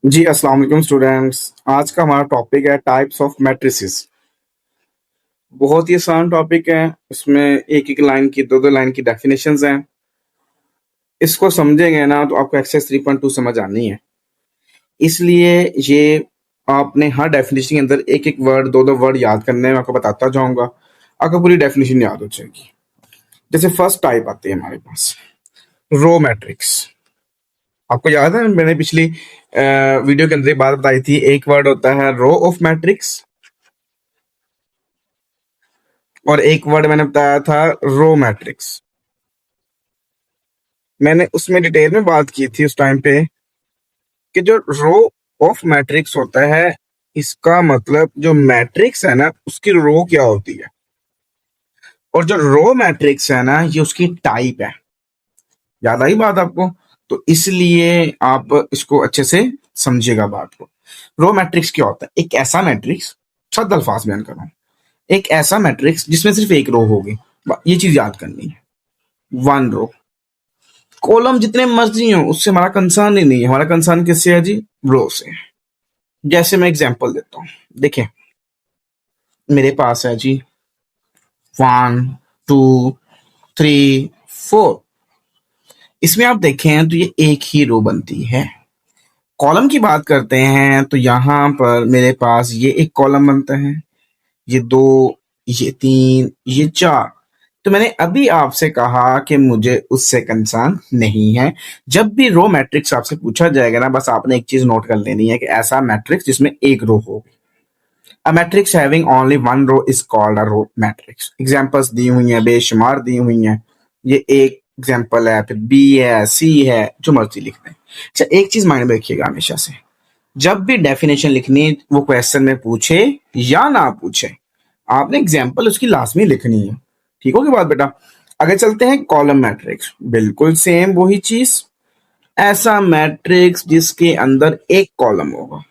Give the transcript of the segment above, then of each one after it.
जी, अस्सलाम वालेकुम स्टूडेंट्स। आज का हमारा टॉपिक है टाइप्स ऑफ मैट्रिसेस। बहुत ही आसान टॉपिक है। इसमें एक-एक लाइन की, दो-दो लाइन की डेफिनेशंस हैं। इसको समझेंगे ना तो आपको एक्सरसाइज 3.2 समझ आनी है। इसलिए ये आपने हर डेफिनेशन के अंदर एक-एक वर्ड, दो-दो वर्ड याद करने हैं। मैं आपको बताता जाऊँगा, आपको पूरी डेफिनेशन याद हो जाएगी। जैसे फर्स्ट टाइप आती है हमारे पास, रो मैट्रिक्स। आपको याद है मैंने पिछली वीडियो के अंदर एक बात बताई थी, एक वर्ड होता है रो ऑफ मैट्रिक्स और एक वर्ड मैंने बताया था रो मैट्रिक्स। मैंने उसमें डिटेल में बात की थी उस टाइम पे कि जो रो ऑफ मैट्रिक्स होता है, इसका मतलब जो मैट्रिक्स है ना उसकी रो क्या होती है, और जो रो मैट्रिक्स है ना ये उसकी टाइप है। याद आई बात आपको? तो इसलिए आप इसको अच्छे से समझिएगा बात को। रो मैट्रिक्स क्या होता है? एक ऐसा मैट्रिक्स, शब्द अल्फाज बयान कर रहा हूं, एक ऐसा मैट्रिक्स जिसमें सिर्फ एक रो होगी। ये चीज याद करनी है, वन रो। कॉलम जितने मर्जी हो उससे हमारा कंसर्न ही नहीं है। हमारा कंसर्न किससे है जी? रो से। जैसे मैं एग्जांपल देता हूँ, देखिए मेरे पास है जी 1 2 3 4। इसमें आप देखें तो ये एक ही रो बनती है। कॉलम की बात करते हैं तो यहां पर मेरे पास ये एक कॉलम बनता है, ये दो, ये तीन, ये चार। तो मैंने अभी आपसे कहा कि मुझे उससे कंसर्न नहीं है। जब भी रो मैट्रिक्स आपसे पूछा जाएगा ना, बस आपने एक चीज नोट कर लेनी है कि ऐसा मैट्रिक्स जिसमें एक रो हो। A matrix having only one row is called a row matrix. Examples दी हुई हैं, बेशुमार दी हुई हैं। ये एक एग्जांपल है, फिर बी है, सी है, जो मर्जी लिख दें। अच्छा, एक चीज माइंड में रखिएगा हमेशा से, जब भी डेफिनेशन लिखनी वो क्वेश्चन में पूछे या ना पूछे, आपने एग्जाम्पल उसकी लाजमी लिखनी है। ठीक होगी बात बेटा? आगे चलते हैं, कॉलम मैट्रिक्स बिल्कुल सेम वही चीज। ऐसा मैट्रिक्स जिसके अंदर एक कॉलम होगा,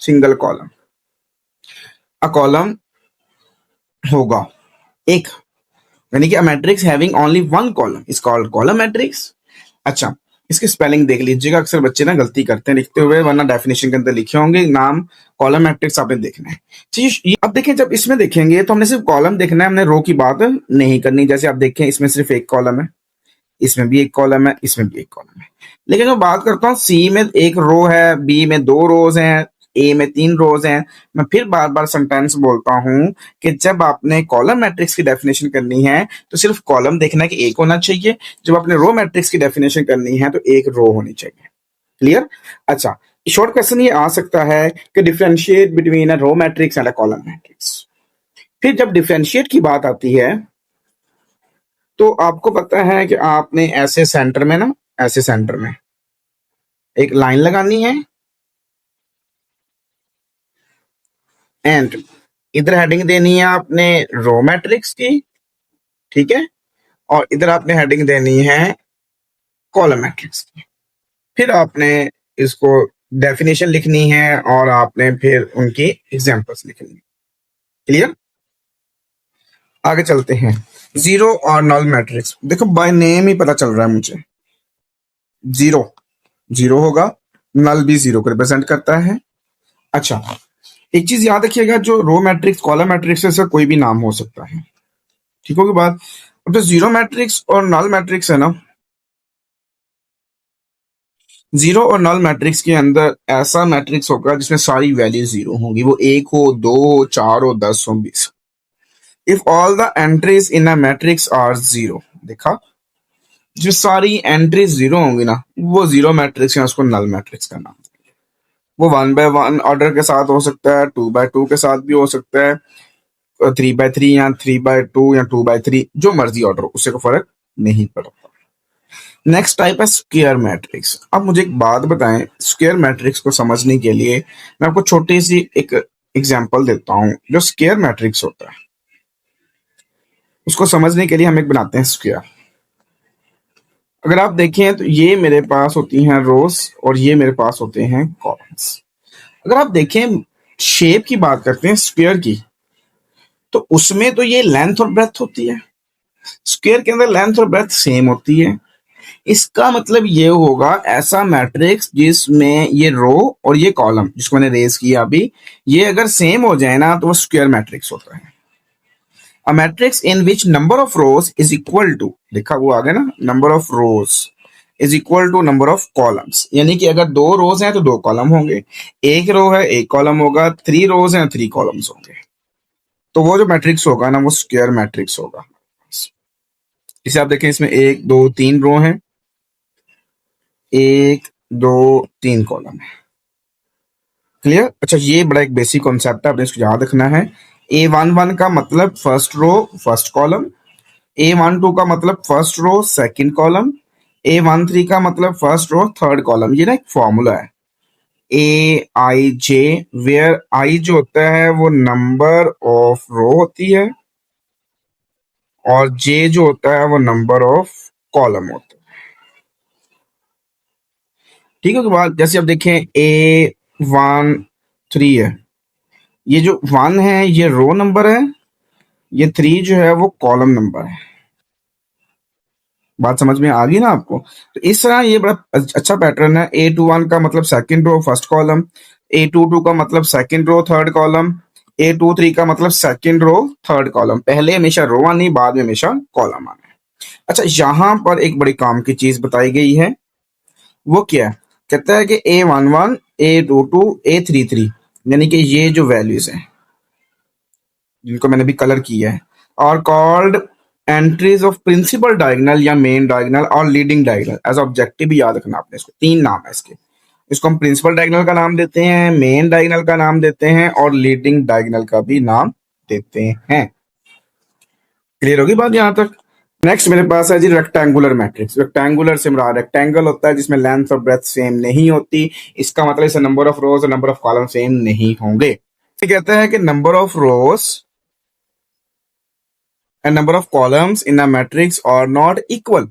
सिंगल कॉलम। अ कॉलम होगा एक, यानी कि अ matrix having only one column is called column matrix. अच्छा, इसकी स्पेलिंग देख लीजिएगा, अक्सर बच्चे ना गलती करते हैं लिखते हुए, वरना डेफिनेशन के अंदर लिखे होंगे नाम, कॉलम मैट्रिक्स आपने देखना है। चीज अब देखें, जब इसमें देखेंगे तो हमने सिर्फ कॉलम देखना है, हमने रो की बात नहीं करनी। जैसे आप देखें इसमें सिर्फ एक कॉलम है, इसमें भी एक कॉलम है, इसमें भी एक कॉलम है। लेकिन मैं बात करता हूँ सी में एक रो है, बी में दो रोज हैं, ए में तीन रोज हैं। मैं फिर बार बार सेंटेंस बोलता हूँ कि जब आपने कॉलम मैट्रिक्स की डेफिनेशन करनी है तो सिर्फ कॉलम देखना है कि एक होना चाहिए। जब आपने रो मैट्रिक्स की डेफिनेशन करनी है तो एक रो होनी चाहिए। क्लियर? अच्छा, शॉर्ट क्वेश्चन ये आ सकता है कि differentiate between a row matrix and a column matrix. फिर जब डिफरेंशिएट की बात आती है तो आपको पता है कि आपने ऐसे सेंटर में ना, ऐसे सेंटर में एक लाइन लगानी है, एंड इधर हेडिंग देनी है आपने रो मैट्रिक्स की, ठीक है, और इधर आपने हेडिंग देनी है कॉलम मैट्रिक्स की। फिर आपने इसको डेफिनेशन लिखनी है और आपने फिर उनकी एग्जांपल्स लिखनी है। क्लियर? आगे चलते हैं, जीरो और नल मैट्रिक्स। देखो बाय नेम ही पता चल रहा है मुझे, जीरो जीरो होगा, नल भी जीरो को रिप्रेजेंट करता है। अच्छा, एक चीज याद रखिएगा, जो रो मैट्रिक्स कॉलम मैट्रिक्स है कोई भी नाम हो सकता है। ठीक होगी बात? अब जो जीरो मैट्रिक्स और नल मैट्रिक्स है ना, जीरो और नल मैट्रिक्स के अंदर ऐसा मैट्रिक्स होगा जिसमें सारी वैल्यू जीरो होंगी, वो एक हो, दो हो, चार हो, 10 हो, 20। If all the entries in a matrix are zero, देखा, जो सारी एंट्रीज जीरो होंगी ना वो जीरो मैट्रिक्स है, उसको नल मैट्रिक्स का नाम। वो 1 by 1 ऑर्डर के साथ हो सकता है, 2 by 2 के साथ भी हो सकता है, 3 by 3 या 3 by 2 या 2 by 3, जो मर्जी ऑर्डर हो, उससे कोई फर्क नहीं पड़ता। नेक्स्ट टाइप है स्क्वायर मैट्रिक्स। अब मुझे एक बात बताएं, स्क्वायर मैट्रिक्स को समझने के लिए मैं आपको छोटी सी एक एग्जांपल देता हूं। जो स्क्वायर मैट्रिक्स होता है उसको समझने के लिए हम एक बनाते हैं स्क्वायर। अगर आप देखें तो ये मेरे पास होती हैं रोज और ये मेरे पास होते हैं कॉलम्स। अगर आप देखें, शेप की बात करते हैं स्क्वायर की, तो उसमें तो ये लेंथ और ब्रेथ होती है। स्क्वायर के अंदर लेंथ और ब्रेथ सेम होती है। इसका मतलब ये होगा ऐसा मैट्रिक्स जिसमें ये रो और ये कॉलम जिसको मैंने रेज किया अभी, ये अगर सेम हो जाए ना तो वो स्क्वायर मैट्रिक्स होता है। A matrix in which number of rows is equal to, देखा वो आ गया ना, number of rows is equal to number of columns, यानी कि अगर 2 रोज हैं तो 2 कॉलम होंगे, 1 रो है 1 कॉलम होगा, 3 रोज हैं 3 कॉलम्स होंगे। तो वो जो मैट्रिक्स होगा ना वो स्क्वायर मैट्रिक्स होगा। इसे आप देखें, इसमें 1 2 3 रो हैं, 1 2 3 कॉलम है। क्लियर? अच्छा, ये बड़ा एक बेसिक कॉन्सेप्ट है, आपने इसको याद रखना है। A11 का मतलब first row first column, A12 का मतलब first row second column, A13 का मतलब फर्स्ट रो थर्ड कॉलम। ये ना एक फॉर्मूला है, AIJ, वेयर I जो होता है वो नंबर ऑफ रो होती है और J जो होता है वो नंबर ऑफ कॉलम होता है। ठीक है, तो बाद जैसे आप देखें A13 है, ये जो 1 है ये रो नंबर है, ये 3 जो है वो कॉलम नंबर है। बात समझ में आ गई ना आपको? तो इस तरह ये बड़ा अच्छा पैटर्न है। A21 का मतलब second row first column, A22 का मतलब second row third column, A23 का मतलब सेकंड रो थर्ड कॉलम। पहले हमेशा रो आनी, बाद में हमेशा कॉलम आना है। अच्छा, यहां पर एक बड़ी काम की चीज बताई गई है, वो क्या है? कहता है कि A11 A22 A33, यानी कि ये जो वैल्यूज हैं जिनको मैंने भी कलर किया है, और called entries of principal diagonal या मेन डायगोनल और लीडिंग डायगोनल। एज ऑब्जेक्टिव भी याद रखना आपने इसको, 3 नाम है इसके। इसको हम प्रिंसिपल डायगोनल का नाम देते हैं, मेन डायगोनल का नाम देते हैं और लीडिंग डायगोनल का भी नाम देते हैं। क्लियर होगी बात यहां तक? नेक्स्ट मेरे पास है जी रेक्टेंगुलर मैट्रिक्स। रेक्टेंगुलर से मुराद रेक्टेंगल होता है जिसमें लेंथ और ब्रेथ सेम नहीं होती। इसका मतलब इसे नंबर ऑफ रोज और नंबर ऑफ कॉलम सेम नहीं होंगे। तो कहता है कि number of rows and number of columns in a matrix are not equal.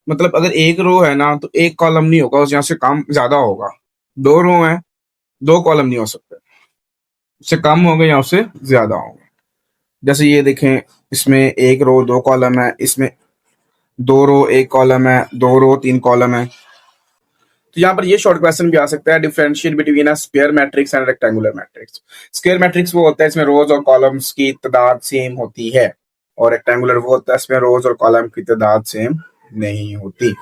मतलब अगर एक रो है ना तो एक कॉलम नहीं होगा, उस यहाँ से कम ज्यादा होगा। 2 रो है, 2 कॉलम नहीं हो सकते, उससे कम होंगे या उससे ज्यादा होंगे। जैसे ये देखें, इसमें 1 रो 2 कॉलम है, इसमें 2 रो 1 कॉलम है, 2 रो 3 कॉलम है। तो यहाँ पर ये शॉर्ट क्वेश्चन भी आ सकता है, differentiate between a square matrix and rectangular matrix. Square matrix वो होता है इसमें रोज और कॉलम्स की तादाद सेम होती है, और रेक्टेंगुलर वो होता है इसमें रोज और कॉलम की तादाद सेम नहीं होती।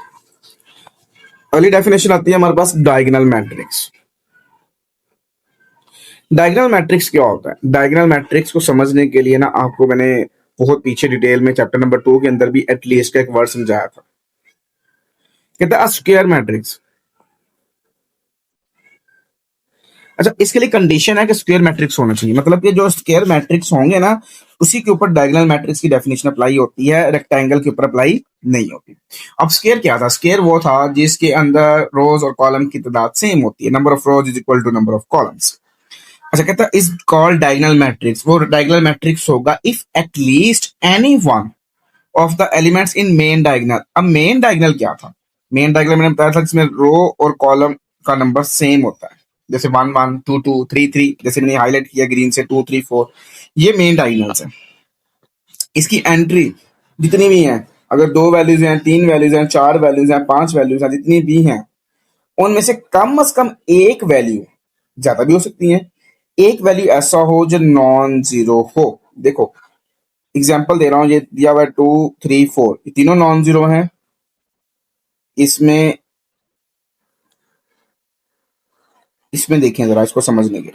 अगली डेफिनेशन आती है हमारे पास डायगोनल मैट्रिक्स। डायगोनल मैट्रिक्स क्या होता है? डायगोनल मैट्रिक्स को समझने के लिए ना आपको मैंने बहुत पीछे डिटेल में चैप्टर नंबर 2 के अंदर भी एटलीस्ट का एक वर्ड समझाया था। कहता है स्क्वायर मैट्रिक्स। अच्छा, इसके लिए कंडीशन है कि स्क्वायर मैट्रिक्स होना चाहिए, मतलब कि जो स्क्वायर मैट्रिक्स होंगे ना उसी के ऊपर डायगोनल मैट्रिक्स की डेफिनेशन अप्लाई होती है, रेक्टेंगल के ऊपर अप्लाई नहीं होती। अब स्क्वायर क्या था? स्क्वायर वो था जिसके अंदर रोज और कॉलम की तादाद सेम होती है, number of rows is equal to number of columns. अच्छा, कहता है इज कॉल्ड डायगोनल मैट्रिक्स। वो डायगोनल मैट्रिक्स होगा if at least any one of the elements in main diagonal. अब मेन डायगोनल क्या था? मेन डायगोनल मैंने बताया था जिसमें रो और कॉलम का नंबर सेम होता है, जैसे 1 1 2 2 3 3, जैसे मैंने हाईलाइट किया ग्रीन से 2 3 4, ये मेन डायगोनल्स है। इसकी एंट्री जितनी भी हैं, अगर 2 वैल्यूज हैं, 3 वैल्यूज हैं, 4 वैल्यूज हैं, 5 वैल्यूज हैं, जितनी भी हैं उनमें से कम एक वैल्यू, ज्यादा भी हो सकती है, एक वैल्यू ऐसा हो जो नॉन जीरो हो। देखो एग्जाम्पल दे रहा हूं, ये दिया हुआ है 2 3 4, ये तीनों नॉन जीरो हैं। इसमें इसमें देखें जरा इसको समझने के लिए,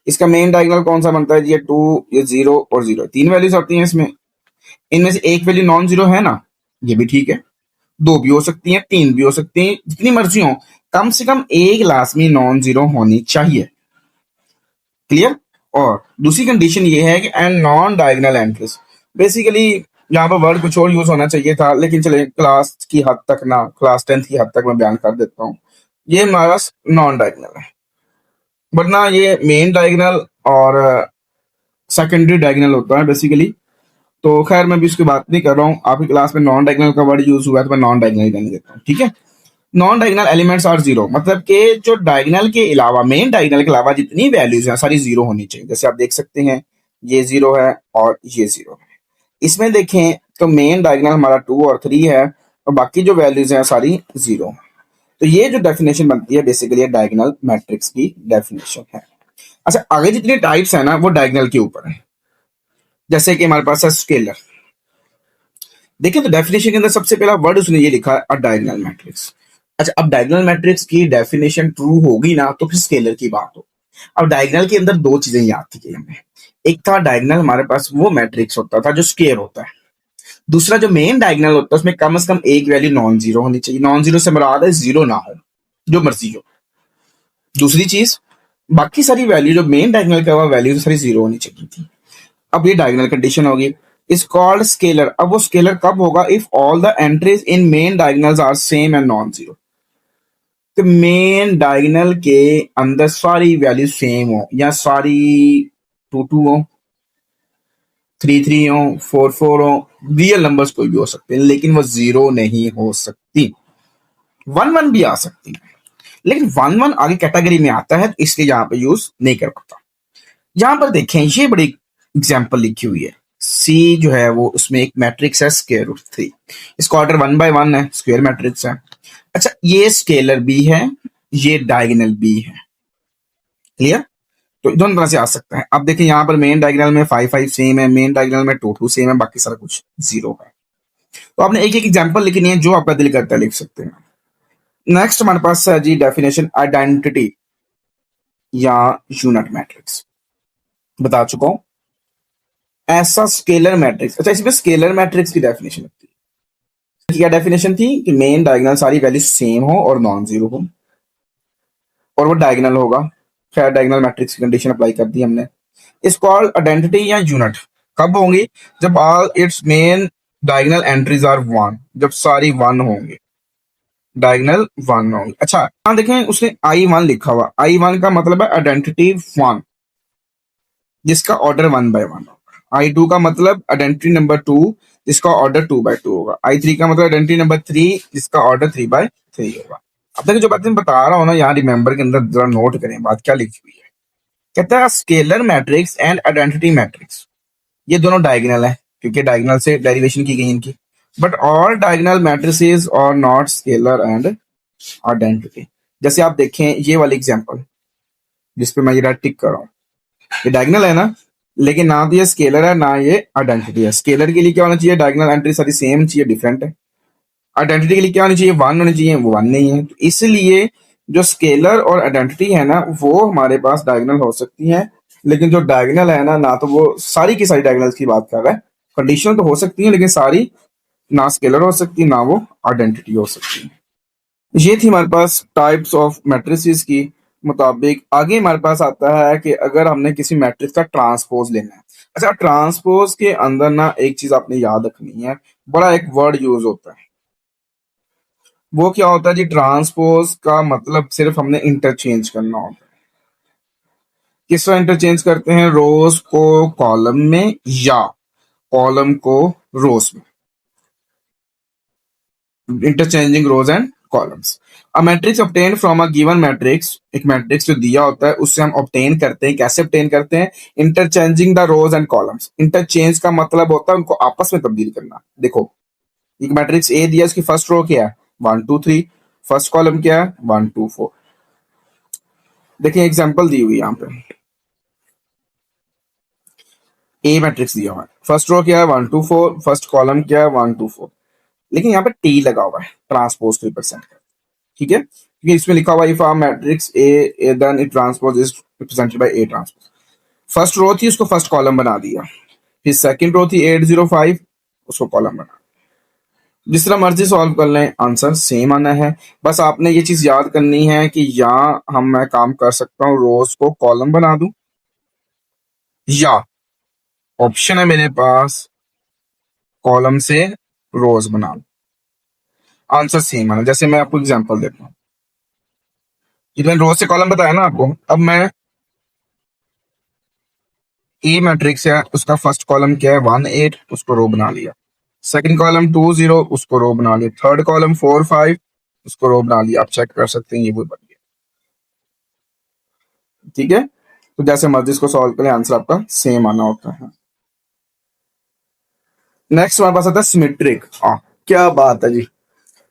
इसका मेन डायगोनल कौन सा बनता है? ये 2, ये 0 और 0, 3 वैल्यूज आती हैं इसमें। इनमें से एक वैल्यू नॉन जीरो है ना, ये भी ठीक है, 2 भी हो सकती हैं, 3 भी हो सकती हैं, जितनी मर्जी हो, कम से कम एक लाजमी नॉन जीरो होनी चाहिए। क्लियर? और दूसरी कंडीशन ये है कि and non diagonal entries. Basically यहाँ पर वर्ड कुछ और यूज होना चाहिए था, लेकिन चले क्लास की हद तक ना, क्लास 10th की हद तक मैं बयान कर देता हूँ। ये हमारा नॉन डायगोनल है, वरना ये मेन डायगोनल और सेकेंडरी डायगोनल होता है बेसिकली। तो खैर मैं भी उसकी बात नहीं कर रहा हूँ, आपकी क्लास में नॉन डायगोनल का वर्ड यूज हुआ है तो मैं नॉन डायगोनल ही रहने देता हूँ, ठीक है। Non diagonal elements are zero, मतलब कि जो डायगोनल के अलावा, मेन डायगोनल के अलावा जितनी वैल्यूज हैं सारी जीरो होनी चाहिए। जैसे आप देख सकते हैं ये 0 है और ये 0 है। इसमें देखें तो मेन डायगोनल हमारा 2 और 3 है, और बाकी जो वैल्यूज हैं सारी जीरो। तो ये जो डेफिनेशन बनती है बेसिकली डायगोनल मैट्रिक्स की डेफिनेशन है। अच्छा, आगे जितनी टाइप्स है ना वो डायगोनल के ऊपर है। जैसे कि हमारे पास है स्केलर। देखिए तो डेफिनेशन के अंदर सबसे पहला वर्ड उसने ये लिखा है अ डायगोनल मैट्रिक्स। अच्छा, अब डायगोनल मैट्रिक्स की डेफिनेशन ट्रू होगी ना तो फिर स्केलर की बात हो। अब डायगोनल के अंदर दो चीजें याद थी हमें। एक था डायगोनल हमारे पास वो मैट्रिक्स होता था जो स्क्वायर होता है। दूसरा जो मेन डायगोनल होता है उसमें कम से कम एक वैल्यू नॉन जीरो होनी चाहिए। नॉन जीरो से मुराद है जीरो ना हो, जो मर्जी हो। दूसरी चीज, बाकी सारी वैल्यू जो मेन डायगोनल का वैल्यू सारी जीरो होनी चाहिए थी। अब ये डायगोनल कंडीशन होगी। Is called scalar. अब वो स्केलर कब होगा? If all the entries in main diagonals are same and non zero. तो मेन डायगोनल के अंदर सारी वैल्यू सेम हो या सारी टू टू हो, थ्री थ्री हो, फोर फोर हो, रियल नंबर्स कोई भी हो सकते हैं, लेकिन वो जीरो नहीं हो सकती। वन वन भी आ सकती है, लेकिन वन वन आगे कैटेगरी में आता है, तो इसलिए यहां पे यूज नहीं कर पाता। यहां पर देखें, ये बड़ी एग्जाम्पल लिखी हुई है। सी जो है वो उसमें एक मैट्रिक्स है स्क्वायर रूट थ्री। इसका ऑर्डर वन बाय वन है, स्क्वायर मैट्रिक्स है। अच्छा, ये स्केलर भी है, ये डायगोनल भी है। क्लियर? तो दोनों तरह से आ सकता है। अब देखिए यहाँ पर मेन डायगोनल में फाइव फाइव सेम है, मेन डायगोनल में टू टू सेम है, बाकी सारा कुछ जीरो है। तो आपने एक एक एग्जाम्पल लिखनी है, जो आपका दिल करता है लिख सकते हैं। नेक्स्ट हमारे पास है जी डेफिनेशन आइडेंटिटी या यूनिट मैट्रिक्स। बता चुका हूं ऐसा स्केलर मैट्रिक्स। अच्छा, इसमें स्केलर मैट्रिक्स की डेफिनेशन होती है। क्या डेफिनेशन थी कि मेन डायगोनल सारी वैल्यू सेम हो और नॉन जीरो हो, और वो डायगोनल होगा। खैर, डायगोनल मैट्रिक्स की कंडीशन अप्लाई कर दी हमने। इस कॉल्ड आइडेंटिटी या यूनिट कब होंगी? जब all its main diagonal entries are one, जब सारी वन होंगे, डायगोनल वन होंगे। अच्छा, यहां देखें उसने आई वन लिखा हुआ। आई वन का मतलब है आइडेंटिटी वन, जिसका ऑर्डर वन बाय वन होगा। आई टू का मतलब आइडेंटिटी नंबर टू, जिसका ऑर्डर टू बाय टू होगा। आई थ्री का मतलब आइडेंटिटी नंबर थ्री, जिसका ऑर्डर थ्री बाय थ्री होगा। अब देखिए जो बात मैं बता रहा हूं ना, यहाँ रिमेंबर के अंदर जरा नोट करें बात क्या लिखी हुई है। कहता है scalar matrix and identity matrix, ये दोनों डायगोनल है क्योंकि डायगोनल से डेरिवेशन की गई इनकी। But all diagonal matrices are not scalar and identity. जैसे आप देखें ये वाली एग्जांपल जिसपे मैं ये टिक कर रहा हूँ, ये डायगोनल है ना, लेकिन ना तो ये स्केलर है ना ये आइडेंटिटी है। स्केलर के लिए क्या होना चाहिए? डायगोनल एंट्री सारी सेम चाहिए, डिफरेंट है। आइडेंटिटी के लिए क्या होनी चाहिए? वन होनी चाहिए, वो वन नहीं है। तो इसलिए जो स्केलर और आइडेंटिटी है ना, वो हमारे पास डायगोनल हो सकती है, लेकिन जो डायगोनल है ना तो वो सारी की सारी डायगोनल्स की बात कर रहा है। कंडीशनल तो हो सकती है, लेकिन सारी ना स्केलर हो सकती, ना वो आइडेंटिटी हो सकती है। ये थी हमारे पास टाइप्स ऑफ मैट्रिसेस की मुताबिक। आगे हमारे पास आता है कि अगर हमने किसी मैट्रिक्स का ट्रांसपोज लेना है। अच्छा, ट्रांसपोज के अंदर ना एक चीज आपने याद रखनी है, बड़ा एक वर्ड यूज होता है। वो क्या होता है जी? ट्रांसपोज का मतलब सिर्फ हमने इंटरचेंज करना होता है। किस तरह इंटरचेंज करते हैं? रोज को कॉलम में या कॉलम को रोज में, interchanging rows and columns. A matrix obtain from a given matrix, एक मैट्रिक्स जो दिया होता है उससे हम ऑब्टेन करते हैं। कैसे ऑब्टेन करते हैं? Interchanging the rows and columns. Interchange का मतलब होता है उनको आपस में तब्दील करना। देखो, एक मैट्रिक्स ए दिया, इसकी फर्स्ट रो क्या है? One two three. First column क्या है? One two four. देखिए एग्जांपल दी हुई यहाँ पे, ए मैट्रिक्स दिया हुआ है, फर्स्ट रो क्या है? One two four. First column क्या है? One two four. लेकिन यहाँ पे टी लगा हुआ है, ट्रांसपोज to रिप्रेजेंट कर। ठीक है, क्योंकि इसमें लिखा हुआ if matrix A then it transpose is represented by A transpose. First row थी, उसको फर्स्ट कॉलम बना दिया। फिर सेकंड रो थी 805, उसको कॉलम बना। जिस तरह मर्जी सॉल्व कर लें, आंसर सेम आना है। बस आपने ये चीज याद करनी है कि यहाँ मैं काम कर सकता हूँ, रोज को कॉलम बना दूं, या ऑप्शन है मेरे पास कॉलम से रोज बना लूं, आंसर सेम आना। जैसे मैं आपको एग्जांपल देता हूँ, ये मैंने रोज से कॉलम बताया ना आपको। अब मैं ए मैट्रिक्स है, उसका फर्स्ट कॉलम क्या है? वन एट, उसको रो बना लिया। सेकंड कॉलम टू जीरो, उसको रो बना लिया। थर्ड कॉलम फोर फाइव, उसको रो बना लिया। आप चेक कर सकते हैं, ये वो बन गया। ठीक है, तो जैसे मर्जी इसको सॉल्व करें, आंसर आपका सेम आना होता है। नेक्स्ट हमारे पास आता है सिमेट्रिक। हाँ, क्या बात है जी,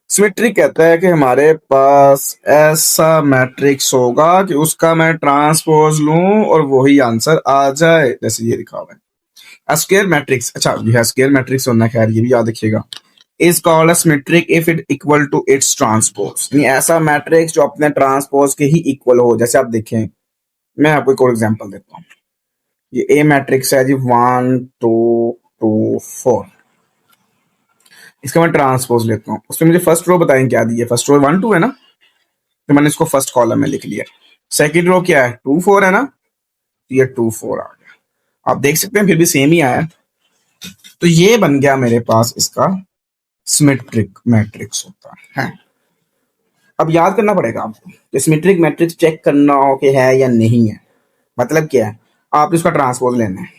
सिमेट्रिक कहता है कि हमारे पास ऐसा मैट्रिक्स होगा कि उसका मैं ट्रांसपोज लूं और वही आंसर आ जाए, जैसे ये लिखा हुआ है स्क्वायर मैट्रिक्स। अच्छा, ये है स्क्वायर मैट्रिक्स होना, खैर ये भी याद रखिएगा। Is called a symmetric if it equal to its transpose, यानी ऐसा मैट्रिक्स जो अपने ट्रांसपोज के ही इक्वल हो। जैसे आप देखें, मैं आपको एक और एग्जांपल देता हूँ। ये ए मैट्रिक्स है जी, 1 2 2 4। इसका मैं ट्रांसपोज लेता हूँ, उसमें मुझे फर्स्ट रो बताएं क्या दी है। फर्स्ट रो 1 2 है ना, तो मैंने इसको फर्स्ट कॉलम में लिख लिया। सेकंड रो क्या है, 2 4 है ना, तो ये 2 4 आ गया। आप देख सकते हैं फिर भी सेम ही आया। तो ये बन गया मेरे पास इसका सिमेट्रिक मैट्रिक्स होता है। अब याद करना पड़ेगा आपको कि सिमेट्रिक मैट्रिक्स चेक करना हो कि है या नहीं है। मतलब क्या है, आप इसका ट्रांसपोज लेना है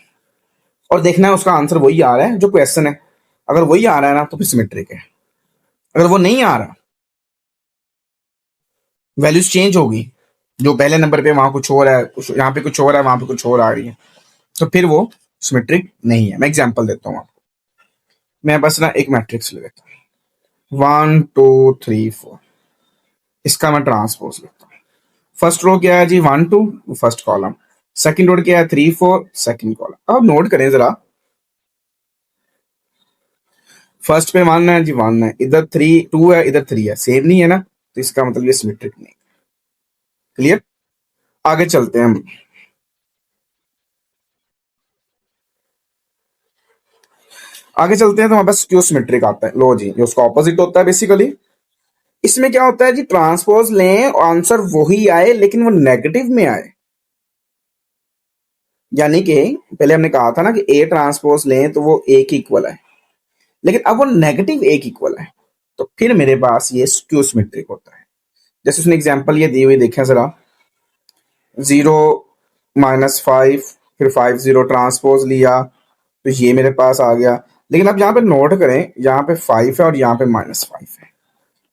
और देखना है उसका आंसर वही आ रहा है जो क्वेश्चन है। अगर वही आ रहा है ना तो फिर सिमेट्रिक है। अगर वो नहीं आ रहा, वैल्यूज चेंज होगी, जो पहले नंबर पे वहां कुछ और है, यहाँ पे कुछ और है, वहां पे कुछ और आ रही है, तो फिर वो सिमेट्रिक नहीं है। मैं एग्जांपल देता हूँ आपको। मैं बस ना एक मैट्रिक्स ले लेता हूँ, 1 2 3 4। इसका मैं ट्रांसपोज लेता हूँ। फर्स्ट रो क्या है जी, 1 2, फर्स्ट कॉलम। सेकंड रो क्या है, 3 4, सेकंड कॉलम। अब नोट करें जरा, फर्स्ट पे 1 है जी, 1 है, इधर 2 है, इधर 3 है, सेम नहीं है ना, तो इसका मतलब ये सिमेट्रिक नहीं। क्लियर? आगे चलते हैं हम। आगे चलते हैं तो हमारे पास स्क्यू सिमेट्रिक आता है। लो जी, ये उसका ऑपोजिट होता है बेसिकली। इसमें क्या होता है जी, ट्रांसपोज लें और आंसर वही आए लेकिन वो नेगेटिव में आए। यानी कि पहले हमने कहा था ना कि ए ट्रांसपोज लें तो वो ए की इक्वल है, लेकिन अब वो नेगेटिव ए की इक्वल है, तो फिर मेरे पास ये स्क्यू सिमेट्रिक होता है। जैसे उसने एग्जांपल ये दी हुई, देखें जरा, 0 - 5, फिर 5 0 ट्रांसपोज लिया, तो ये मेरे पास आ गया। लेकिन अब यहाँ पे नोट करें, यहाँ पे 5 है और यहाँ पे -5 है,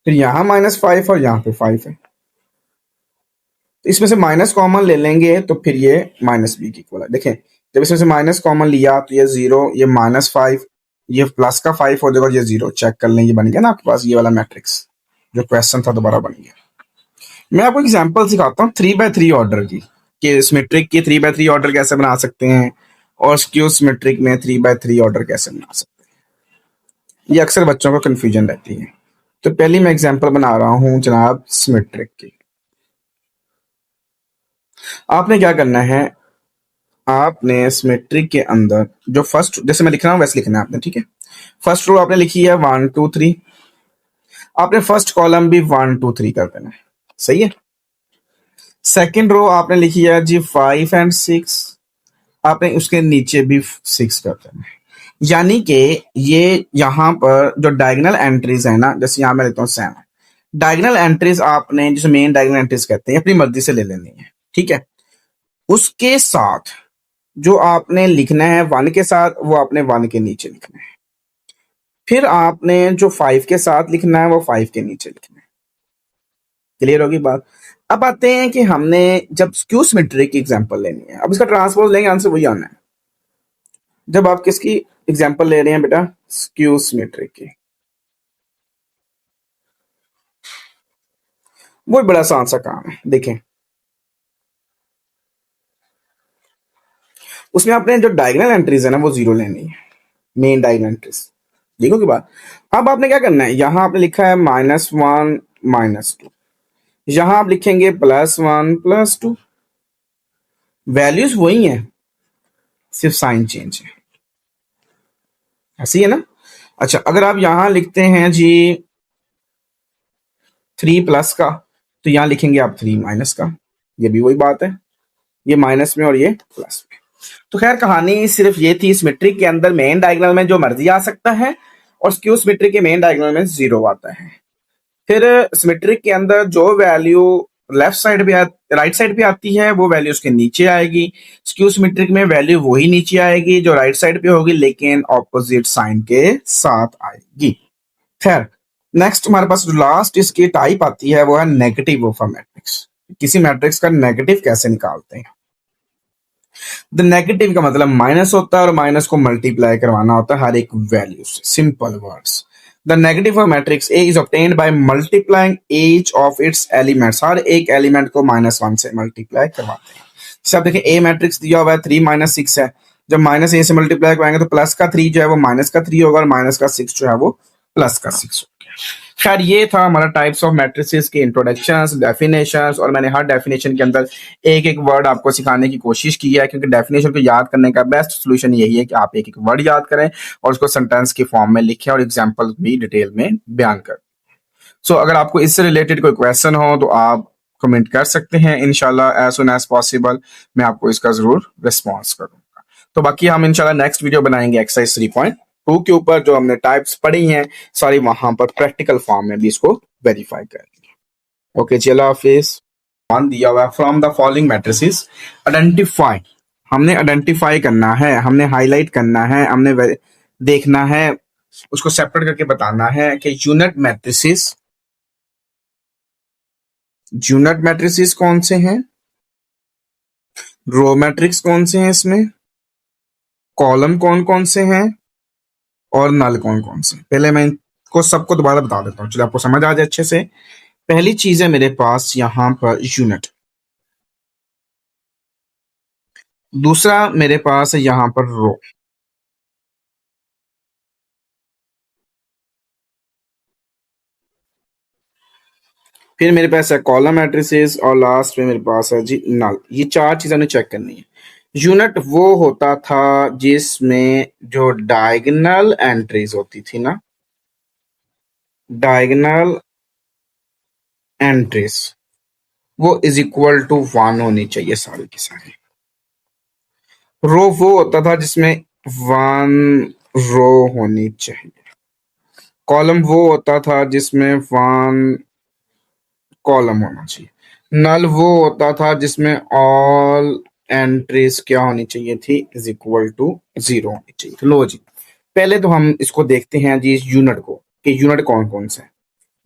फिर यहाँ -5 और यहाँ पे 5 है, तो इसमें से माइनस कॉमन ले लेंगे तो फिर ये -b की इक्वल है। देखें, जब इसमें से माइनस कॉमन लिया तो ये 0, ये -5, ये प्लस का 5 हो जाएगा, ये 0। चेक कर लें, ये बन गया ना आपके पास ये वाला मैट्रिक्स जो क्वेश्चन था, दोबारा बन गया। मैं आपको एग्जांपल सिखाता हूँ 3x3 ऑर्डर की, कि सिमेट्रिक की 3x3 ऑर्डर कैसे बना सकते हैं और स्क्यू सिमेट्रिक में 3x3 ऑर्डर कैसे बना सकते हैं। ये अक्सर बच्चों को कंफ्यूजन रहती है। तो पहली मैं एग्जांपल बना रहा हूँ जनाब सिमेट्रिक की। आपने क्या करना है, आपने सिमेट्रिक के अंदर जो फर्स्ट, जैसे मैं लिख रहा हूँ वैसे लिखना है आपने, ठीक है। फर्स्ट रो आपने लिखी है 1 2 3, आपने फर्स्ट कॉलम भी 1 2 3 कर देना है, सही है। सेकंड रो आपने लिखी है जी 5 और 6, आपने उसके नीचे भी 6 कर देना है। यानी कि ये यहाँ पर जो डायगोनल एंट्रीज है ना, जैसे यहाँ मैं लेता हूँ 7, डायगोनल एंट्रीज आपने, जिसे मेन डायगोनल एंट्रीज कहते हैं, अपनी मर्जी से ले लेनी है, ठीक है। उसके साथ जो आपने लिखना है 1 के साथ, वो आपने 1 के नीचे लिखना है। फिर आपने जो 5 के साथ लिखना है वो 5 के नीचे लिखना है। क्लियर होगी बात? अब आते हैं कि हमने जब स्क्यू सिमेट्री की एग्जांपल लेनी है, अब इसका ट्रांसपोज लेंगे, आंसर वही आना है। जब आप किसकी एग्जांपल ले रहे हैं बेटा, स्क्यू सिमेट्री की, वो बड़ा आसान सा काम है। देखें, उसमें आपने जो डायगोनल एंट्रीज है ना वो 0 लेनी है, मेन डायगोनल एंट्रीज। देखो की बात। अब आपने क्या करना है, यहां आपने लिखा है -1 -2, यहां आप लिखेंगे +1 +2। वैल्यूज वही हैं, सिर्फ साइन चेंज है, ऐसी है ना। अच्छा, अगर आप यहां लिखते हैं जी 3 प्लस का, तो यहां लिखेंगे आप 3 माइनस का, ये भी वही बात है, ये माइनस में और ये प्लस में। तो खैर कहानी सिर्फ ये थी, सिमेट्रिक के अंदर मेन डायगोनल में जो मर्जी आ सकता है और स्क्यू सिमेट्रिक के मेन डायगोनल में 0 आता है। फिर सिमेट्रिक के अंदर जो वैल्यू लेफ्ट साइड पे राइट साइड पे आती है वो वैल्यू उसके नीचे आएगी। स्क्यू सिमेट्रिक में वैल्यू वही नीचे आएगी जो राइट साइड पे होगी, लेकिन ऑपोजिट साइन के साथ आएगी। खैर, नेक्स्ट हमारे पास जो लास्ट इसकी टाइप आती है वो है नेगेटिव ऑफ अ मैट्रिक्स। किसी मैट्रिक्स का नेगेटिव कैसे निकालते हैं। द नेगेटिव का मतलब माइनस होता है और माइनस को मल्टीप्लाई करवाना होता है हर एक वैल्यू से। Simple words, the negative of matrix A is obtained by multiplying each of its elements, हर एक एलिमेंट को -1 से मल्टीप्लाई करवाते हैं। जैसे आप देखिए ए मैट्रिक्स दिया हुआ है 3 - 6 है, जब माइनस ए से मल्टीप्लाई कराएंगे तो प्लस का 3 जो है वो माइनस का 3 होगा और माइनस का 6 जो है वो प्लस का 6 होगा। खैर ये था हमारा टाइप्स ऑफ मैट्रिसेस के इंट्रोडक्शंस, डेफिनेशंस, और मैंने हर डेफिनेशन के अंदर एक एक वर्ड आपको सिखाने की कोशिश की है, क्योंकि डेफिनेशन को याद करने का बेस्ट सोल्यूशन यही है कि आप एक एक वर्ड याद करें और उसको सेंटेंस की फॉर्म में लिखें और एग्जाम्पल भी डिटेल में बयान करें। सो अगर आपको इससे रिलेटेड कोई क्वेश्चन हो तो आप कमेंट कर सकते हैं, इंशाल्लाह एज सुन एज पॉसिबल मैं आपको इसका जरूर रिस्पॉन्स करूंगा। तो बाकी हम इंशाल्लाह नेक्स्ट वीडियो बनाएंगे एक्सरसाइज 3.2 के ऊपर, जो हमने टाइप्स पढ़ी हैं सारी वहां पर प्रैक्टिकल फॉर्म में भी इसको वेरीफाई करेंगे। ओके जी, अल्लाह हाफिज। वन दिया हुआ है from the following matrices identify, हमने आइडेंटिफाई करना है, हमने हाईलाइट करना है, हमने देखना है, उसको सेपरेट करके बताना है कि यूनिट मैट्रिसेस कौन से हैं, रो मैट्रिक्स कौन से हैं, इसमें कॉलम कौन कौन से हैं और नल कौन कौन से। पहले मैं इनको सबको दोबारा बता देता हूँ, चलिए आपको समझ आ जाए अच्छे से। पहली चीज है मेरे पास यहां पर यूनिट, दूसरा मेरे पास है यहां पर रो, फिर मेरे पास है कॉलम मैट्रिसेस और लास्ट में मेरे पास है जी नल। ये चार चीजें हमें चेक करनी है। यूनिट वो होता था जिसमें जो डायगोनल एंट्रीज होती थी ना, डायगोनल एंट्रीज वो इज इक्वल टू 1 होनी चाहिए सारी की सारी। रो वो होता था जिसमें 1 रो होनी चाहिए। कॉलम वो होता था जिसमें 1 कॉलम होना चाहिए। नल वो होता था जिसमें ऑल एंट्रीज क्या होनी चाहिए थी, इज इक्वल टू 0 होनी चाहिए। तो लो जी, पहले तो हम इसको देखते हैं जी, इस यूनिट को, कि यूनिट कौन कौन से है।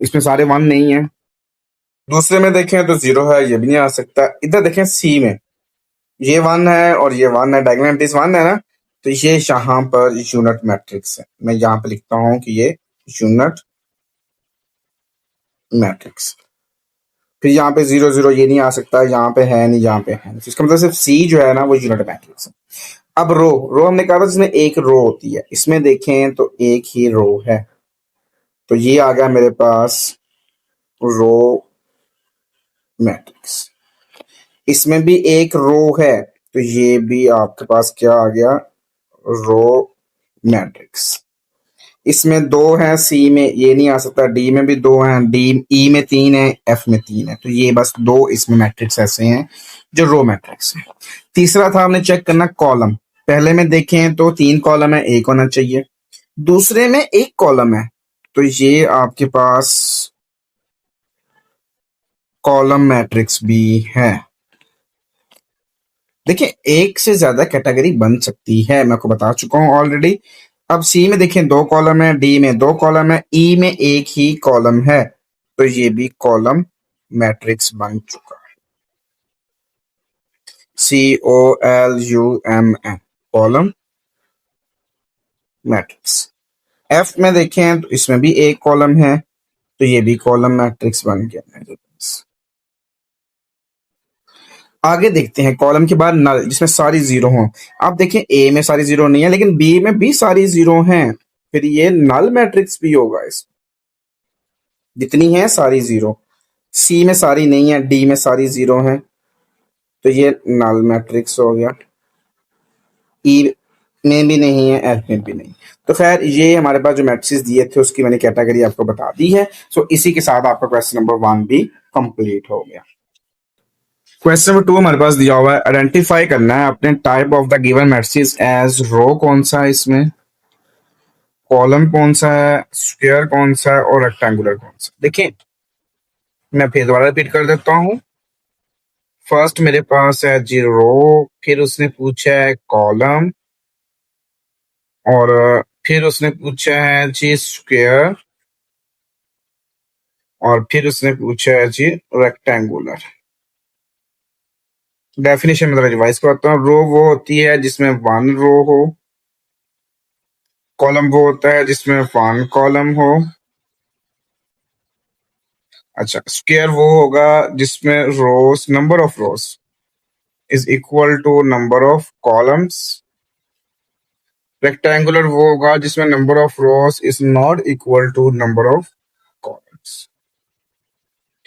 इसमें सारे 1 नहीं है। दूसरे में देखें तो 0 है, ये भी नहीं आ सकता। इधर देखें सी में ये 1 है और ये 1 है, डायगोनल एंट्रीज 1 है ना, तो ये यहाँ पर यूनिट मैट्रिक्स है। मैं यहाँ पे लिखता हूं कि ये यूनिट मैट्रिक्स। फिर यहाँ पे 0 0 ये नहीं आ सकता, यहाँ पे है नहीं, यहाँ पे है नहीं, इसका मतलब सिर्फ सी जो है ना वो यूनिट मैट्रिक्स है। अब रो, रो हमने कहा था जिसमें एक रो होती है, इसमें देखें तो एक ही रो है, तो ये आ गया मेरे पास रो मैट्रिक्स। इसमें भी एक रो है, तो ये भी आपके पास क्या आ गया, रो मैट्रिक्स। इसमें 2 है, सी में ये नहीं आ सकता, डी में भी 2 हैं, डी ई में 3 है, एफ में 3 है, तो ये बस 2 इसमें मैट्रिक्स ऐसे हैं जो रो मैट्रिक्स है। तीसरा था हमने चेक करना कॉलम। पहले में देखें तो 3 कॉलम है, एक होना चाहिए। दूसरे में 1 कॉलम है, तो ये आपके पास कॉलम मैट्रिक्स भी है। देखिए एक से ज्यादा कैटेगरी बन सकती है, मैं आपको बता चुका हूं ऑलरेडी। अब सी में देखें 2 कॉलम है, डी में 2 कॉलम है, ई में एक ही कॉलम है, तो ये भी कॉलम मैट्रिक्स बन चुका है। COLUMN column matrix. एफ में देखें तो इसमें भी 1 कॉलम है, तो ये भी कॉलम मैट्रिक्स बन गया मेरे पास। आगे देखते हैं कॉलम के बाद नल, जिसमें सारी 0 हो। आप देखें ए में सारी 0 नहीं है, लेकिन बी में भी सारी 0 हैं, फिर ये नल मैट्रिक्स भी होगा। इस जितनी है सारी 0, सी में सारी नहीं है, डी में सारी 0 है, तो ये नल मैट्रिक्स हो गया। ई में भी नहीं है, एफ में भी नहीं। तो खैर ये हमारे पास जो मैट्रिक्स दिए थे उसकी मैंने कैटेगरी आपको बता दी है। सो इसी के साथ आपका क्वेश्चन नंबर 1 भी कंप्लीट हो गया। क्वेश्चन नंबर 2 हमारे पास दिया हुआ है, आइडेंटिफाई करना है अपने type of the given matrix as row कौन सा है, इसमें कॉलम कौन सा है, स्क्वायर कौन सा है और रेक्टेंगुलर कौन सा। देखिए मैं फिर दोबारा रिपीट कर देता हूँ। फर्स्ट मेरे पास है जी रो, फिर उसने पूछा है कॉलम, और फिर उसने पूछा है जी स्क्वायर, और फिर उसने पूछा है जी रेक्टेंगुलर। डेफिनेशन में रिवाइज करता हूँ। रो वो होती है जिसमें 1 रो हो, कॉलम वो होता है जिसमें वन कॉलम हो। अच्छा, स्क्वायर वो होगा जिसमें rows, number of rows is equal to number of columns. Rectangular वो होगा जिसमें number of rows is not equal to number of columns.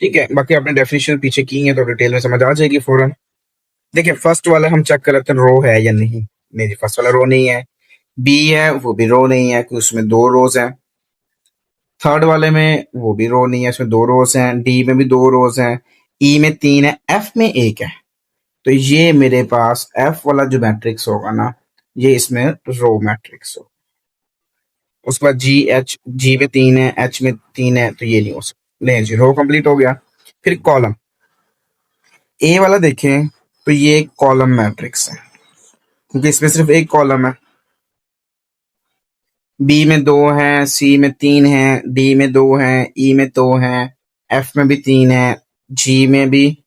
ठीक है, बाकी आपने डेफिनेशन पीछे की है तो डिटेल में समझ आ जाएगी फौरन। देखिए, फर्स्ट वाला हम चेक कर लेते हैं रो है या नहीं। नहीं जी, फर्स्ट वाला रो नहीं है। बी है, वो भी रो नहीं है क्योंकि उसमें दो रोज हैं। थर्ड वाले में वो भी रो नहीं है, इसमें दो रोज हैं। डी में भी दो रोज हैं। ई में तीन है, एफ में एक है। तो ये मेरे पास एफ वाला जो मैट्रिक्स होगा ना, ये इसमें रो मैट्रिक्स होगा। उसके बाद जी एच, जी में तीन है, एच में तीन है, तो ये नहीं हो सकता। नहीं जी, रो कंप्लीट हो गया। फिर कॉलम ए वाला देखें तो ये कॉलम मैट्रिक्स है क्योंकि इसमें सिर्फ एक कॉलम है। बी में दो हैं, सी में तीन हैं, डी में दो हैं, ई में दो हैं, एफ में भी तीन है, जी में भी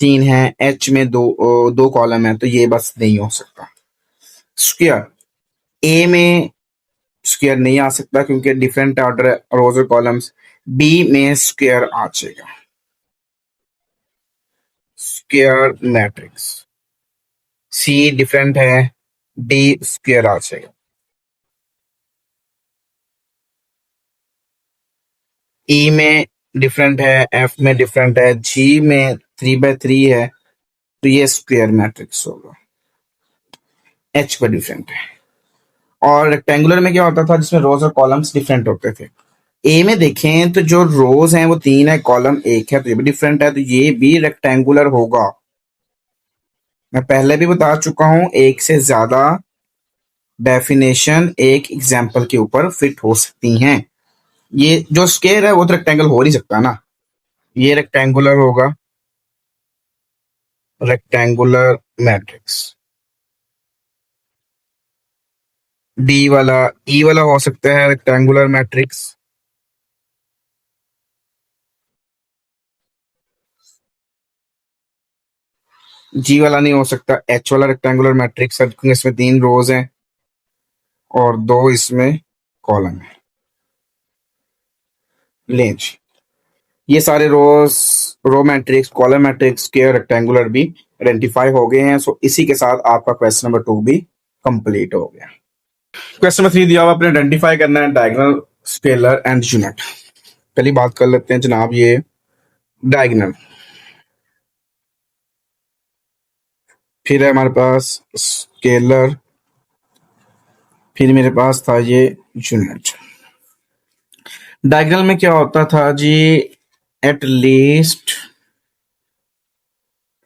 तीन है, एच में दो कॉलम है, तो ये बस नहीं हो सकता। स्क्वायर ए में स्क्वायर नहीं आ सकता क्योंकि डिफरेंट ऑर्डर है रोज और कॉलम्स। बी में स्क्वायर आ जाएगा, स्क्वायर मैट्रिक्स। सी डिफरेंट है, डी स्क्वायर आ जाएगा। ई में डिफरेंट है, एफ में डिफरेंट है, जी में 3/3 है, तो ये स्क्वायर मैट्रिक्स होगा। एच पर डिफरेंट है। और रेक्टेंगुलर में क्या होता था जिसमें रोज और कॉलम्स डिफरेंट होते थे। ए में देखें तो जो रोज हैं वो तीन है, कॉलम एक है, तो ये भी डिफरेंट है, तो ये भी रेक्टेंगुलर होगा। मैं पहले भी बता चुका हूं, एक से ज्यादा डेफिनेशन एक एग्जाम्पल के ऊपर फिट हो सकती हैं। ये जो स्क्वायर है वो तो रेक्टेंगल हो नहीं सकता ना, ये रेक्टेंगुलर होगा, रेक्टेंगुलर मैट्रिक्स। डी वाला, ई वाला हो सकता है रेक्टेंगुलर मैट्रिक्स। जी वाला नहीं हो सकता, एच वाला रेक्टेंगुलर मैट्रिक्स है क्योंकि इसमें तीन रोज हैं और दो इसमें कॉलम है। लेंज, ये सारे रोज, रो मैट्रिक्स, कॉलम मैट्रिक्स के रेक्टेंगुलर भी आइडेंटिफाई हो गए हैं। सो इसी के साथ आपका क्वेश्चन नंबर 2 भी कंप्लीट हो गया। क्वेश्चन नंबर 3 दिया हुआ, आपने आइडेंटिफाई करना है डायगोनल, स्केलर एंड यूनिट। पहली बात कर लेते हैं जनाब, ये डायगोनल। फिर है हमारे पास स्केलर, फिर मेरे पास था ये यूनिट। डायगोनल में क्या होता था जी, at least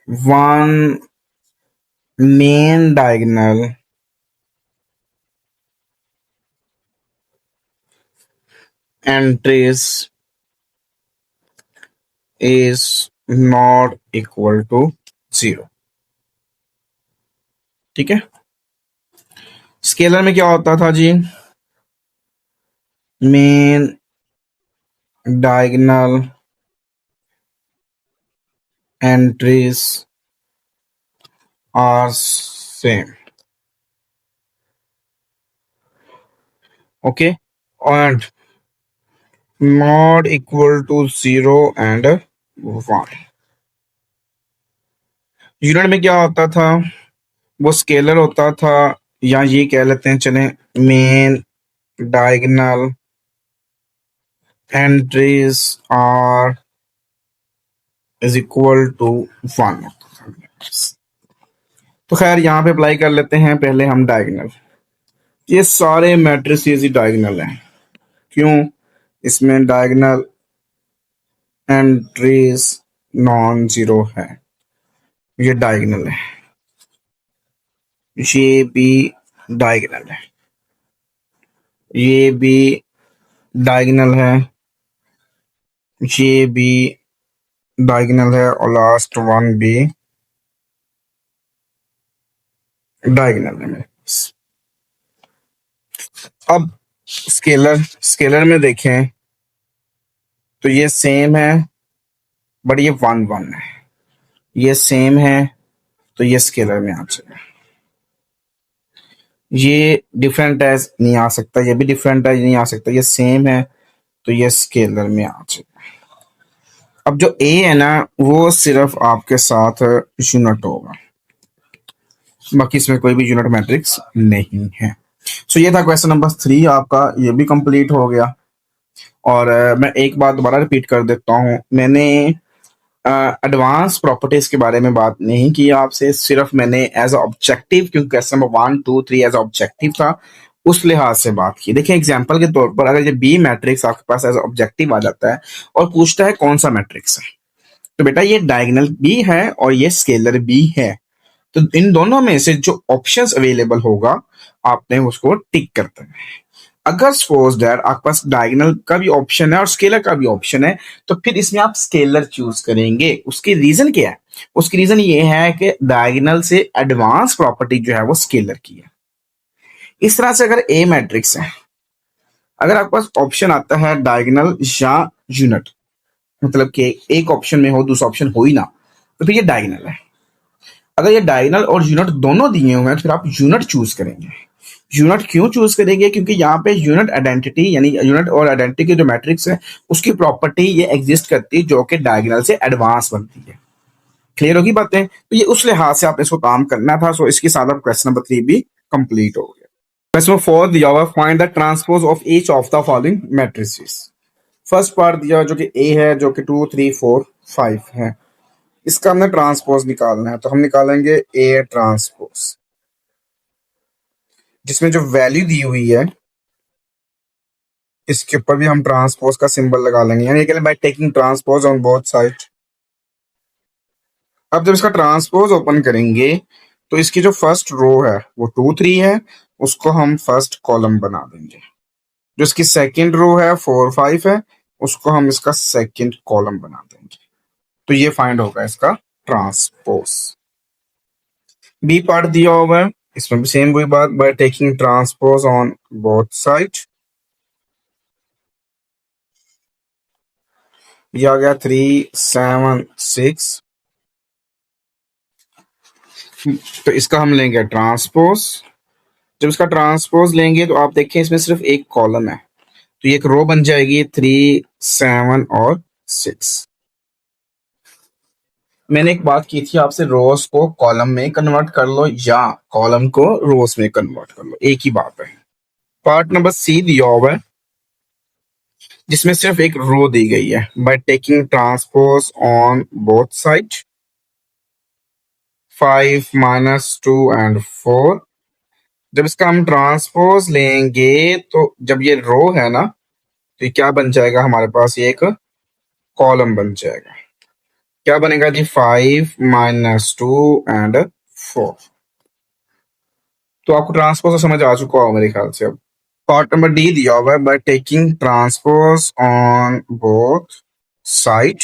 one main diagonal entries is not equal to 0। ठीक है। स्केलर में क्या होता था जी, main diagonal entries are same. Okay, and not equal to 0 and 1। Unit में क्या होता था, वो स्केलर होता था, या ये कह लेते हैं चले, main diagonal entries are is equal to 1। तो खैर यहाँ पे अप्लाई कर लेते हैं पहले हम डायगोनल। ये सारे मैट्रिसेस ही डायगोनल हैं। क्यों? इसमें डायगोनल एंट्रीज नॉन जीरो है, ये डायगोनल है। ये भी डायगोनल है, ये भी डायगोनल है, ये भी डायगोनल है, और लास्ट वन भी डायगोनल है। अब स्केलर, स्केलर में देखें तो ये सेम है, बट ये 1 1 है। ये सेम है तो ये स्केलर में आ जाएगा। ये डिफरेंट एज नहीं आ सकता, ये भी डिफरेंट एज नहीं आ सकता, ये सेम है तो ये स्केलर में आ जाएगा। अब जो ए है ना वो सिर्फ आपके साथ यूनिट होगा, बाकी इसमें कोई भी यूनिट मैट्रिक्स नहीं है। सो ये था क्वेश्चन नंबर 3 आपका, ये भी कंप्लीट हो गया। और मैं एक बात दोबारा रिपीट कर देता हूँ, मैंने एडवांस प्रॉपर्टीज के बारे में बात नहीं की आपसे, सिर्फ मैंने एज ऑब्जेक्टिव, क्योंकि क्वेश्चन नंबर 1 2 3 एज ऑब्जेक्टिव था, उस लिहाज से बात की। देखिए एग्जांपल के तौर पर अगर ये बी मैट्रिक्स आपके पास एज ऑब्जेक्टिव आ जाता है और पूछता है कौन सा मैट्रिक्स है, तो बेटा ये डायगोनल बी है और ये स्केलर बी है, तो इन दोनों में से जो ऑप्शंस अवेलेबल होगा आपने उसको टिक करते हैं। अगर सपोज दैट आपके पास डायगोनल का भी ऑप्शन है और स्केलर का भी ऑप्शन है, तो फिर इसमें आप स्केलर चूज करेंगे। उसकी रीजन क्या है? उसकी रीजन ये है कि डायगोनल से एडवांस प्रॉपर्टी जो है वो स्केलर की है। इस तरह से अगर ए मैट्रिक्स है, अगर आपके पास ऑप्शन आता है डायगोनल या यूनिट, मतलब कि एक ऑप्शन में हो दूसरा ऑप्शन हो ही ना, तो फिर ये डायगोनल है। अगर ये डायगोनल और यूनिट दोनों दिए हुए हैं तो फिर आप यूनिट चूज करेंगे। यूनिट क्यों चूज करेंगे? क्योंकि यहाँ पे यूनिट आइडेंटिटी, यानी यूनिट और आइडेंटिटी के जो मैट्रिक्स है उसकी प्रॉपर्टी ये एग्जिस्ट करती है जो कि डायगोनल से एडवांस बनती है। क्लियर होगी बातें? तो ये उस लिहाज से आपने इसको काम करना था। सो इसके साथ अब क्वेश्चन नंबर 3 भी कंप्लीट हो गया। क्वेश्चन नंबर 4 दिया हुआ, find the transpose of each of the following matrices. First part दिया जो कि ए है, जो कि 2 3 4 5 है, इसका हमने ट्रांसपोज निकालना है, तो हम निकालेंगे ए ट्रांसपोज, जिसमें जो वैल्यू दी हुई है इसके ऊपर भी हम ट्रांसपोज का सिंबल लगा लेंगे, यानी by taking transpose on both side. अब जब इसका ट्रांसपोज ओपन करेंगे तो इसकी जो फर्स्ट रो है वो 2 3 है, उसको हम फर्स्ट कॉलम बना देंगे। जो इसकी सेकंड रो है 4 5 है, उसको हम इसका सेकंड कॉलम बना देंगे। तो ये फाइंड होगा इसका ट्रांसपोज। बी पार्ट दिया हुआ है, इसमें भी सेम वही बात, by taking transpose on both side. ये आ गया 3 7 6, तो इसका हम लेंगे ट्रांसपोज। जब इसका ट्रांसपोज लेंगे तो आप देखें इसमें सिर्फ एक कॉलम है, तो ये एक रो बन जाएगी 3 7 और 6। मैंने एक बात की थी आपसे, रोज को कॉलम में कन्वर्ट कर लो या कॉलम को रोज में कन्वर्ट कर लो, एक ही बात है। पार्ट नंबर सी दिया हुआ है, जिसमें सिर्फ एक रो दी गई है, by taking transpose on both side 5 -2 and 4। जब इसका हम ट्रांसपोज लेंगे तो जब ये रो है ना, तो ये क्या बन जाएगा हमारे पास, ये एक कॉलम बन जाएगा। क्या बनेगा जी? 5 -2 एंड 4। तो आपको ट्रांसपोज तो समझ आ चुका होगा मेरे ख्याल से। अब पार्ट नंबर डी दिया हुआ है, by taking transpose on both side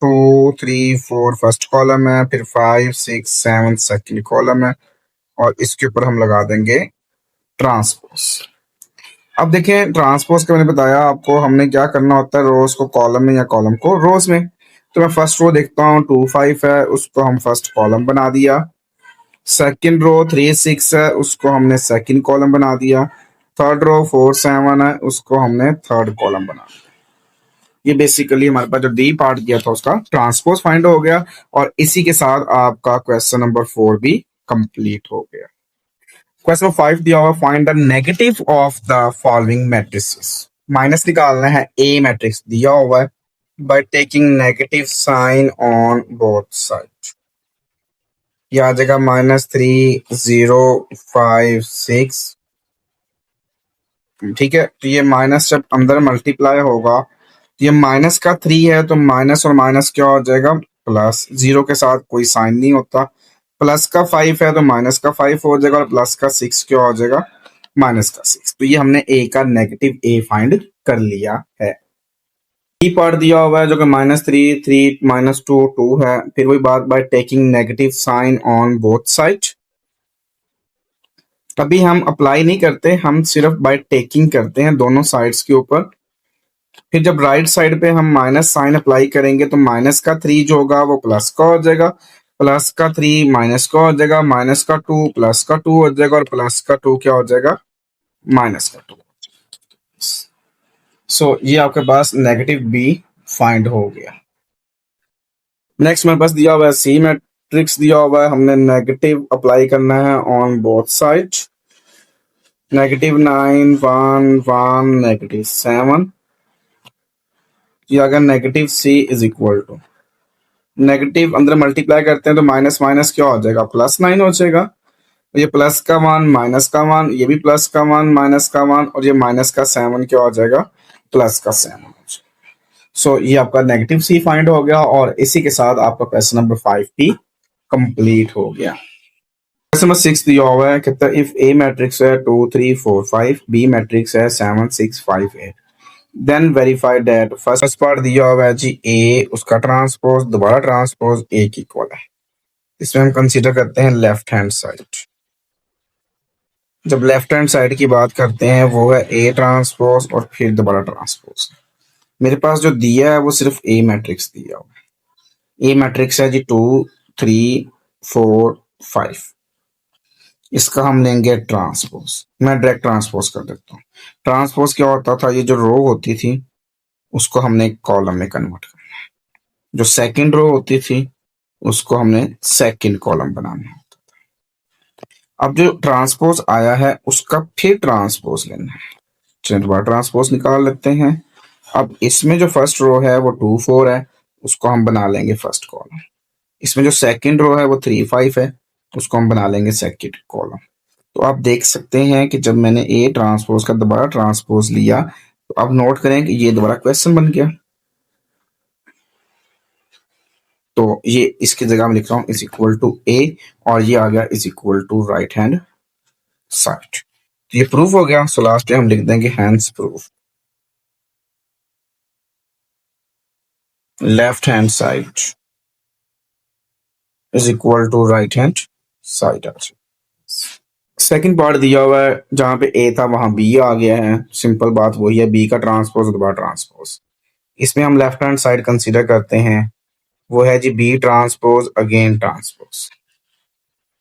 2 3 4 first column है, फिर 5 6 7 सेकंड कॉलम है, और इसके ऊपर हम लगा देंगे ट्रांसपोज। अब देखें ट्रांसपोज का मैंने बताया आपको हमने क्या करना होता है, रोज को कॉलम में या कॉलम को रोज में। तो मैं फर्स्ट रो देखता हूँ 2 5 है, उसको हम फर्स्ट कॉलम बना दिया। सेकंड रो 3 6 है, उसको हमने सेकंड कॉलम बना दिया। थर्ड रो 4 7 है, उसको हमने थर्ड कॉलम बना दिया। ये बेसिकली हमारे पास जो डी पार्ट किया था उसका ट्रांसपोज फाइंड हो गया, और इसी के साथ आपका क्वेश्चन नंबर 4 भी कंप्लीट हो गया। क्वेश्चन नंबर 5 दिया हुआ, find the negative of the following matrices. Minus निकालना है ए मैट्रिक्स दिया हुआ है, by taking negative sign on both side. ये आ जाएगा -3 0 5 6। ठीक है, तो ये माइनस जब अंदर मल्टीप्लाई होगा तो ये माइनस का 3 है, तो माइनस और माइनस क्या हो जाएगा, प्लस। जीरो के साथ कोई साइन नहीं होता। प्लस का 5 है तो माइनस का 5 हो जाएगा, और प्लस का 6 क्या हो जाएगा, माइनस का 6। तो ये हमने ए का नेगेटिव ए फाइंड कर लिया है। बी पार्ट दिया हुआ है जो कि -3 3 -2 2 है, फिर वही बात, by taking negative sign on both side. अभी हम अप्लाई नहीं करते, हम सिर्फ बाय टेकिंग करते हैं दोनों साइड्स के ऊपर। फिर जब राइट साइड पे हम माइनस साइन अप्लाई करेंगे तो माइनस का 3 जो होगा वो प्लस का हो जाएगा, प्लस का 3 माइनस का हो जाएगा, माइनस का 2 प्लस का 2 हो जाएगा, और प्लस का 2 क्या हो जाएगा, माइनस का 2। सो ये आपके पास नेगेटिव बी फाइंड हो गया। नेक्स्ट मेरे पास दिया हुआ है सी मैट्रिक्स दिया हुआ है, हमने नेगेटिव अप्लाई करना है ऑन बोथ साइड। -9 1 1 -7 अगर negative C is equal to negative अंदर मल्टीप्लाई करते हैं तो माइनस माइनस क्या हो जाएगा, +9 हो जाएगा। ये प्लस का वन माइनस का वन, ये भी प्लस का वन माइनस का वन, और ये माइनस का 7 क्या हो जाएगा, प्लस का 7। सो ये आपका नेगेटिव सी फाइंड हो गया, और इसी के साथ आपका क्वेश्चन नंबर 5 भी कंप्लीट हो गया। क्वेश्चन नंबर 6 दिया हुआ है, कहता है इफ ए मैट्रिक्स है 2 3 4 5, बी मैट्रिक्स है 7 6 5 8, then verify that. First part दिया हुआ है जी ए, उसका ट्रांसपोज दोबारा ट्रांसपोज ए की इक्वल है। इसमें हम कंसीडर करते हैं लेफ्ट हैंड साइड। जब लेफ्ट हैंड साइड की बात करते हैं वो है ए ट्रांसपोज और फिर दोबारा ट्रांसपोज। मेरे पास जो दिया है वो सिर्फ ए मैट्रिक्स दिया हुआ है। ए मैट्रिक्स है जी 2 3 4 5, इसका हम लेंगे ट्रांसपोज। मैं डायरेक्ट ट्रांसपोज कर देता हूँ। ट्रांसपोज क्या होता था, ये जो रो होती थी उसको हमने कॉलम में कन्वर्ट करना है, जो सेकंड रो होती थी उसको हमने सेकंड कॉलम बनाना है। अब जो ट्रांसपोज आया है उसका फिर ट्रांसपोज लेना है। चलिए दोबारा ट्रांसपोज निकाल लेते हैं। अब इसमें जो फर्स्ट रो है वो 2 4 है, उसको हम बना लेंगे फर्स्ट कॉलम। इसमें जो सेकंड रो है वो 3 5 है, उसको हम बना लेंगे सेकंड कॉलम। तो आप देख सकते हैं कि जब मैंने ए ट्रांसपोज का दोबारा ट्रांसपोज लिया तो आप नोट करें कि ये दोबारा क्वेश्चन बन गया। तो ये इसकी जगह में लिख रहा हूं इज इक्वल टू ए, और ये आ गया is equal to right hand side. तो ये प्रूफ हो गया। सो लास्ट में हम लिख देंगे hence proof, left hand side is equal to right hand side. Second part दिया हुआ है, जहां पे ए था वहां बी आ गया है। सिंपल बात वही है, बी का ट्रांसपोज दोबारा ट्रांसपोज। इसमें हम लेफ्ट हैंड साइड कंसीडर करते हैं, वो है जी बी ट्रांसपोज अगेन ट्रांसपोज।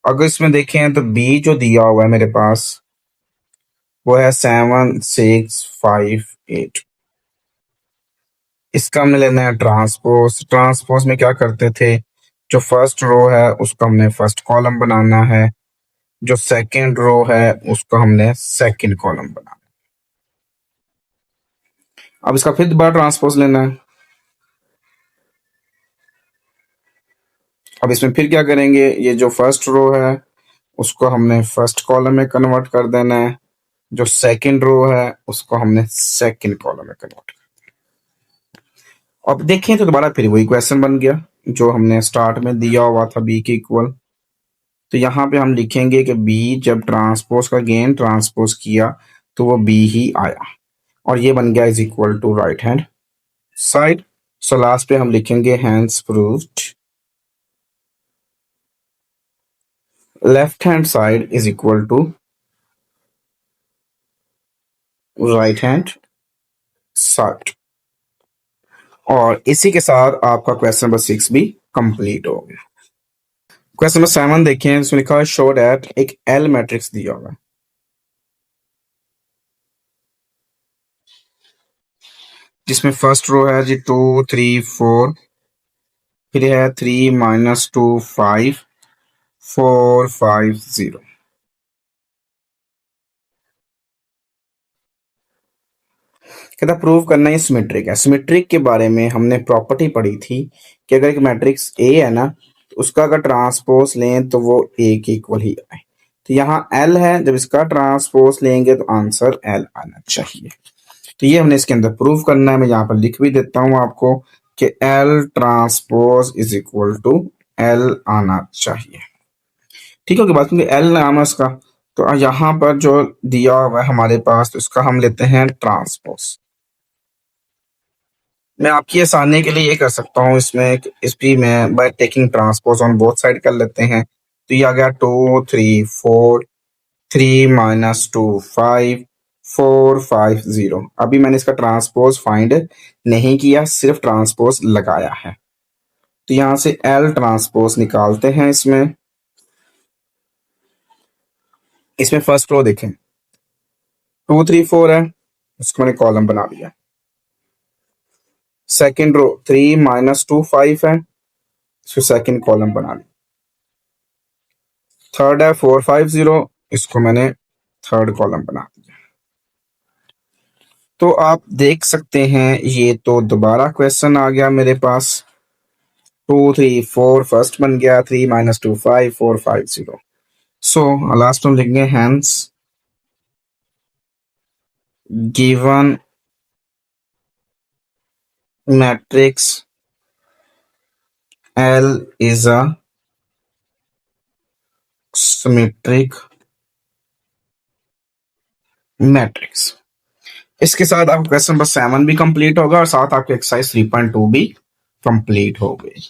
अगर इसमें देखें तो बी जो दिया हुआ है मेरे पास वो है 7 6 5 8, इसका हमने लेना है ट्रांसपोज। ट्रांसपोज में क्या करते थे, जो फर्स्ट रो है उसको हमने फर्स्ट कॉलम बनाना है, जो सेकंड रो है उसको हमने सेकंड कॉलम बनाना है। अब इसका फिर दोबारा ट्रांसपोज लेना है। अब इसमें फिर क्या करेंगे, ये जो फर्स्ट रो है उसको हमने फर्स्ट कॉलम में कन्वर्ट कर देना है, जो सेकंड रो है उसको हमने सेकंड कॉलम में कन्वर्ट कर। अब देखें तो दोबारा फिर वही क्वेश्चन बन गया जो हमने स्टार्ट में दिया हुआ था बी के इक्वल। तो यहाँ पे हम लिखेंगे कि बी जब ट्रांसपोज का गेन ट्रांसपोज किया तो वो बी ही आया, और ये बन गया is equal to right hand side. So last पे हम लिखेंगे hence proved, left hand side is equal to right hand side. और इसी के साथ आपका क्वेश्चन नंबर 6 भी कंप्लीट हो गया। क्वेश्चन नंबर 7 देखें, इसमें लिखा है शो दैट एक एल मैट्रिक्स दिया हुआ है जिसमें फर्स्ट रो है जी 2 3 4, फिर है 3 -2 5 4 5 0। कहता प्रूव करना ये सिमेट्रिक है। सिमेट्रिक के बारे में हमने प्रॉपर्टी पढ़ी थी कि अगर एक मैट्रिक्स ए है ना तो उसका अगर ट्रांसपोज लें तो वो ए के इक्वल ही आए। तो यहाँ एल है, जब इसका ट्रांसपोज लेंगे तो आंसर एल आना चाहिए। तो ये हमने इसके अंदर प्रूव करना है। मैं यहाँ पर लिख भी देता हूँ आपको कि L transpose is equal to L आना चाहिए। ठीक होगी बात, क्योंकि एल नाम है उसका। तो यहाँ पर जो दिया हुआ है हमारे पास, तो इसका हम लेते हैं ट्रांसपोज। मैं आपकी आसानी के लिए ये कर सकता हूँ, इसमें इस भी मैं by taking transpose on both side कर लेते हैं। तो ये आ गया 2 3 4 3 -2 5 4 5 0। अभी मैंने इसका ट्रांसपोज फाइंड नहीं किया, सिर्फ ट्रांसपोज लगाया है। तो यहां से L ट्रांसपोज निकालते हैं। इसमें फर्स्ट रो देखें, 2 3 4 है, उसको मैंने कॉलम बना दिया। सेकेंड रो 3 -2 5 है, इसको सेकेंड कॉलम बना लिया। थर्ड है 4 5 0, इसको मैंने थर्ड कॉलम बना दिया। तो आप देख सकते हैं ये तो दोबारा क्वेश्चन आ गया मेरे पास। 2 3 4 फर्स्ट बन गया, 3 -2 5 4 5 0। सो लास्ट में लिखेंगे hence given matrix L is a symmetric matrix. इसके साथ आपका क्वेश्चन नंबर 7 भी कंप्लीट होगा और साथ आपके एक्सरसाइज 3.2 भी कंप्लीट हो गई।